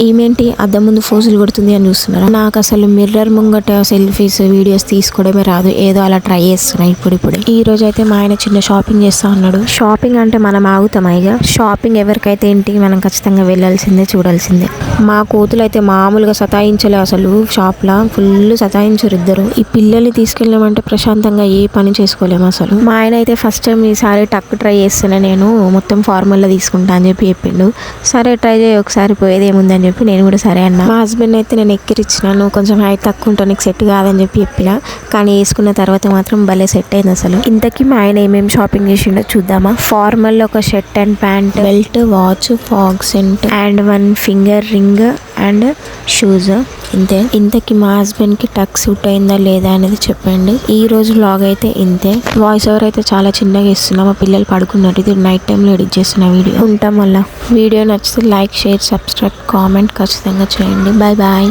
ఏమేంటి అద్దం ముందు ఫోజులు కొడుతుంది అని చూస్తున్నారా? నాకు అసలు మిర్రర్ ముంగట సెల్ఫీస్ వీడియోస్ తీసుకోవడమే రాదు, ఏదో అలా ట్రై చేస్తున్నా ఇప్పుడు. ఈ రోజు అయితే మా ఆయన చిన్న షాపింగ్ చేస్తా ఉన్నాడు. షాపింగ్ అంటే మనం ఆగుతామా? ఇక షాపింగ్ ఎవరికైతే ఏంటి, మనం ఖచ్చితంగా వెళ్ళాల్సిందే, చూడాల్సిందే. మా కోతులు అయితే మామూలుగా సతాయించలే అసలు. షాప్ లా ఫుల్ సతాయించరు ఇద్దరు. ఈ పిల్లల్ని తీసుకెళ్ళామంటే ప్రశాంతంగా ఏ పని చేసుకోలేము అసలు. మా ఆయన అయితే ఫస్ట్ టైం ఈసారి టక్ ట్రై చేస్తున్నా, నేను మొత్తం ఫార్మల్లో తీసుకుంటా అని చెప్పి చెప్పిండు. సరే ట్రై చేయి ఒకసారి, పోయేది ఏముందని చెప్పి నేను కూడా సరే అన్నా. మా హస్బెండ్ అయితే నేను ఎక్కిరిచ్చిన, నువ్వు కొంచెం హైట్ తక్కువ ఉంటావు, నీకు సెట్ కాదని చెప్పిన. కానీ వేసుకున్న తర్వాత మాత్రం భలే సెట్ అయింది అసలు. ఇంతకీ మా ఆయన ఏమేమి షాపింగ్ చేసిండో చూద్దామా? ఫార్మల్ ఒక shirt and pant, belt, watch, Fogg scent and 1 finger ring and shoes. ఇంతకీ మా హస్బెండ్ కి టక్ సూట్ అయిందా లేదా అనేది చెప్పండి. ఈ రోజు వ్లాగ్ అయితే ఇంతే. వాయిస్ ఓవర్ అయితే చాలా చిన్నగా ఇస్తున్నా, మా పిల్లలు పడుకున్నారు. ఇది నైట్ టైంలో ఎడిట్ చేస్తున్న వీడియో. ఉంటాం వల్ల. వీడియో నచ్చితే లైక్, షేర్, సబ్స్క్రైబ్, కామెంట్ ఖచ్చితంగా చేయండి. Bye bye.